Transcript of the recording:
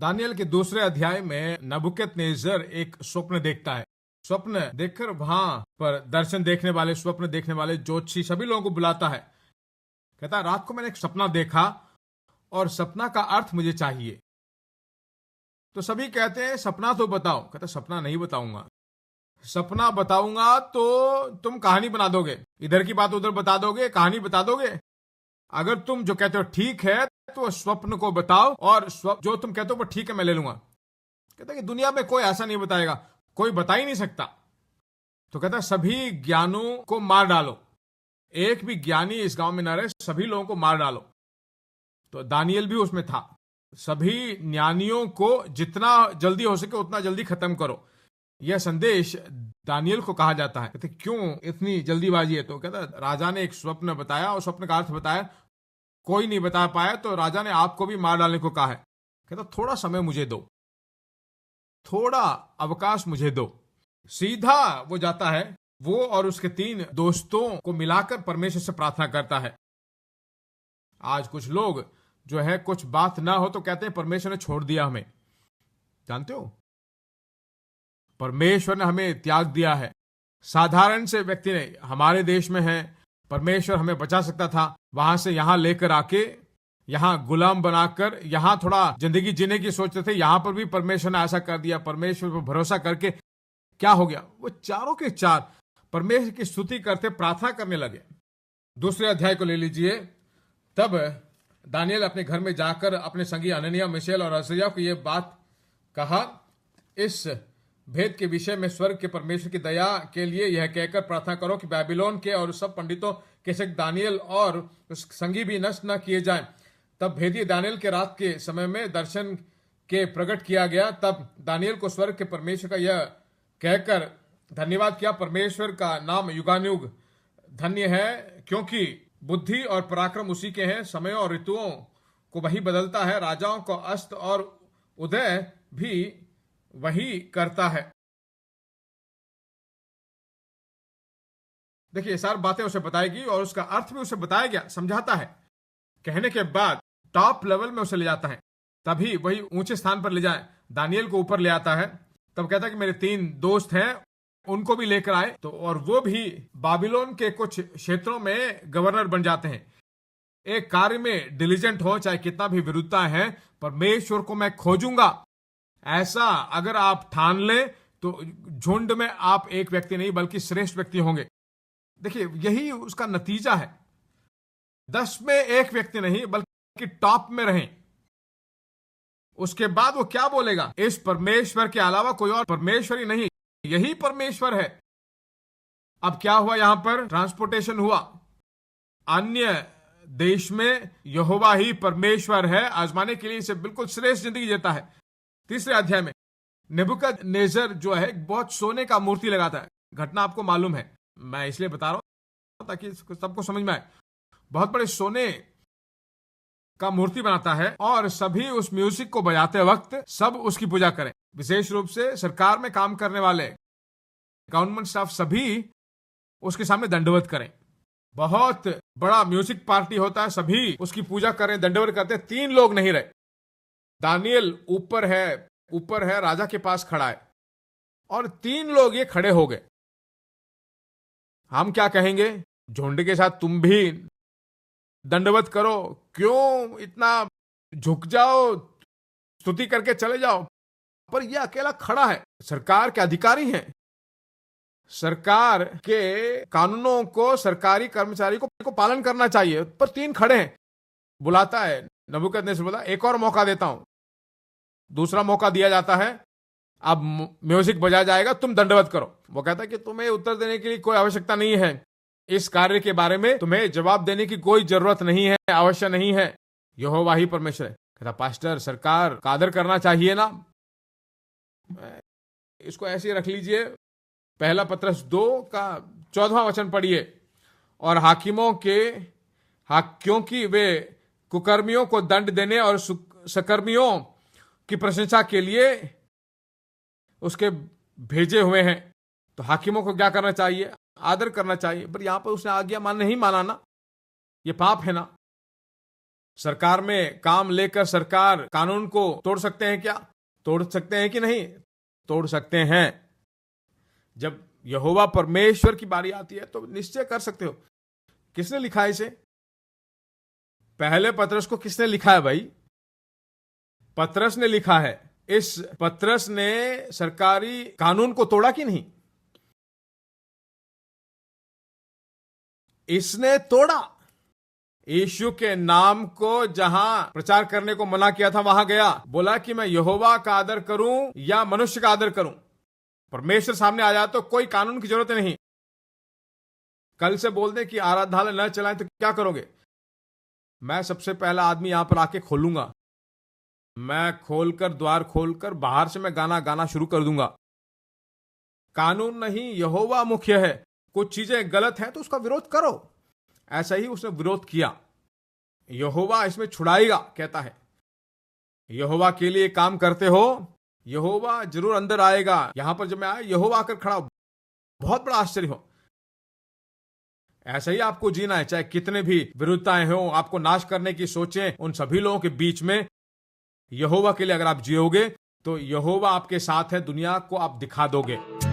Daniel के दूसरे अध्याय में नबूकदनेस्सर एक स्वप्न देखता है। स्वप्न देखकर वहां पर दर्शन देखने वाले, स्वप्न देखने वाले ज्योतिषी सभी लोगों को बुलाता है। कहता है, रात को मैंने एक सपना देखा और सपना का अर्थ मुझे चाहिए। तो सभी कहते हैं, सपना तो बताओ। कहता, सपना नहीं बताऊंगा। सपना बताऊंगा तो तुम कहानी बना दोगे, इधर की बात उधर बता दोगे, कहानी बता दोगे। अगर तुम जो कहते हो ठीक है तो स्वप्न को बताओ, और जो तुम कहते हो वो ठीक है, मैं ले लूंगा। कहता है कि दुनिया में कोई ऐसा नहीं बताएगा, कोई बता ही नहीं सकता। तो कहता है, सभी ज्ञानों को मार डालो, एक भी ज्ञानी इस गांव में न रहे, सभी लोगों को मार डालो। तो दानियल भी उसमें था। सभी ज्ञानियों को जितना जल्दी हो सके उतना जल्दी खत्म करो, यह संदेश दानियल को कहा जाता है। कहते क्यों इतनी जल्दीबाजी है? तो कहता है, राजा ने एक स्वप्न बताया और स्वप्न का अर्थ बताया, कोई नहीं बता पाया, तो राजा ने आपको भी मार डालने को कहा है। कहता थोड़ा समय मुझे दो, थोड़ा अवकाश मुझे दो। सीधा वो जाता है, वो और उसके 3 दोस्तों को मिलाकर परमेश्वर से प्रार्थना करता है। आज कुछ लोग जो है, कुछ बात ना हो तो कहते हैं परमेश्वर ने छोड़ दिया हमें। जानते हो, परमेश्वर ने हमें त्याग दिया है। साधारण से व्यक्ति ने, हमारे देश में है, परमेश्वर हमें बचा सकता था, वहां से यहां लेकर आके यहां गुलाम बनाकर यहां थोड़ा जिंदगी जीने की सोचते थे, यहां पर भी परमेश्वर ने ऐसा कर दिया। परमेश्वर पर भरोसा करके क्या हो गया, वो चारों के चार परमेश्वर की स्तुति करते, प्रार्थना करने लगे। दूसरे अध्याय को ले लीजिए। तब दानियल अपने घर में जाकर अपने संगी हनन्याह, मिशाएल और अज़रिया को यह बात कहा। इस भेद के विषय में स्वर्ग के परमेश्वर की दया के लिए यह कहकर प्रार्थना करो कि बाबिलोन के और सब पंडितों के संग दानियल और उस संगी भी नष्ट न किए जाएं। तब भेदी दानियल के रात के समय में दर्शन के प्रकट किया गया। तब दानियल को स्वर्ग के परमेश्वर का यह कहकर धन्यवाद किया, परमेश्वर का नाम युगानुयुग धन्य है, क्योंकि बुद्धि और पराक्रम उसी के हैं। समय और ऋतुओं को वही बदलता है, राजाओं को अस्त और उदय भी वही करता है। देखिए, सारी बातें उसे बताएगी और उसका अर्थ भी उसे बताया गया, समझाता है। कहने के बाद टॉप लेवल में उसे ले जाता है, तभी वही ऊंचे स्थान पर ले जाए। दानियल को ऊपर ले आता है। तब कहता है कि मेरे 3 दोस्त हैं, उनको भी लेकर आए। तो और वो भी बाबिलोन के कुछ क्षेत्रों में गवर्नर बन जाते हैं। एक कार्य में डिलीजेंट हो, चाहे कितना भी विरुद्धता है, परमेश्वर को मैं खोजूंगा, ऐसा अगर आप ठान लें तो झुंड में आप एक व्यक्ति नहीं बल्कि श्रेष्ठ व्यक्ति होंगे। देखिए, यही उसका नतीजा है। 10 में एक व्यक्ति नहीं बल्कि टॉप में रहें। उसके बाद वो क्या बोलेगा, इस परमेश्वर के अलावा कोई और परमेश्वर ही नहीं, यही परमेश्वर है। अब क्या हुआ, यहां पर ट्रांसपोर्टेशन हुआ। अन्य देश में यहोवा ही परमेश्वर है, आजमाने के लिए इसे बिल्कुल श्रेष्ठ जिंदगी देता है। तीसरे अध्याय में नबूकदनेस्सर जो है बहुत सोने का मूर्ति लगाता है। घटना आपको मालूम है, मैं इसलिए बता रहा हूं ताकि सबको समझ में आए। बहुत बड़े सोने का मूर्ति बनाता है और सभी उस म्यूजिक को बजाते वक्त सब उसकी पूजा करें। विशेष रूप से सरकार में काम करने वाले, गवर्नमेंट स्टाफ, सभी उसके सामने दंडवत करें। बहुत बड़ा म्यूजिक पार्टी होता है, सभी उसकी पूजा करें, दंडवत करते। 3 लोग नहीं रहे। दानियल ऊपर है, राजा के पास खड़ा है, और 3 लोग ये खड़े हो गए। हम क्या कहेंगे, झुंड के साथ तुम भी दंडवत करो, क्यों इतना झुक जाओ, स्तुति करके चले जाओ। पर यह अकेला खड़ा है। सरकार के अधिकारी हैं, सरकार के कानूनों को सरकारी कर्मचारी को पालन करना चाहिए, पर 3 खड़े हैं। बुलाता है नबूकदनेस्सर, बोला एक और मौका देता हूं। दूसरा मौका दिया जाता है, अब म्यूजिक बजाया जाएगा, तुम दंडवत करो। वो कहता है कि तुम्हें उत्तर देने के लिए कोई आवश्यकता नहीं है, इस कार्य के बारे में तुम्हें जवाब देने की कोई जरूरत नहीं है, आवश्यक नहीं है, यहोवा ही परमेश्वर है। कहता, पास्टर, सरकार का आदर करना चाहिए ना। इसको ऐसे रख लीजिए, पहला पत्रस 2 का 14वां वचन पढ़िए। और हाकिमों के क्योंकि वे कुकर्मियों को दंड देने और सकर्मियों की प्रशंसा के लिए उसके भेजे हुए हैं। तो हाकिमों को क्या करना चाहिए, आदर करना चाहिए। पर यहां पर उसने आज्ञा नहीं माना ना, ये पाप है ना। सरकार में काम लेकर सरकार कानून को तोड़ सकते हैं क्या? तोड़ सकते हैं कि नहीं? तोड़ सकते हैं। जब यहोवा परमेश्वर की बारी आती है तो निश्चय कर सकते हो। किसने लिखा है इसे? पहले पतरस को किसने लिखा है भाई? पतरस ने लिखा है। इस पतरस ने सरकारी कानून को तोड़ा कि नहीं? इसने तोड़ा। यीशु के नाम को जहां प्रचार करने को मना किया था वहां गया, बोला कि मैं यहोवा का आदर करूं या मनुष्य का आदर करूं। परमेश्वर सामने आ जाए तो कोई कानून की जरूरत नहीं। कल से बोल दे कि आराधनालय न चलाएं तो क्या करोगे? मैं सबसे पहला आदमी यहां पर आके खोलूंगा। मैं खोलकर, द्वार खोलकर बाहर से मैं गाना गाना शुरू कर दूंगा। कानून नहीं, यहोवा मुख्य है। कुछ चीजें गलत हैं तो उसका विरोध करो। ऐसा ही उसने विरोध किया। यहोवा इसमें छुड़ाएगा, कहता है। यहोवा के लिए काम करते हो, यहोवा जरूर अंदर आएगा। यहां पर जब मैं आया, यहोवा आकर खड़ा हो, बहुत बड़ा आश्चर्य हो। ऐसा ही आपको जीना है, चाहे कितने भी विरुद्धताएं हो, आपको नाश करने की सोचें, उन सभी लोगों के बीच में यहोवा के लिए अगर आप जियोगे तो यहोवा आपके साथ है, दुनिया को आप दिखा दोगे।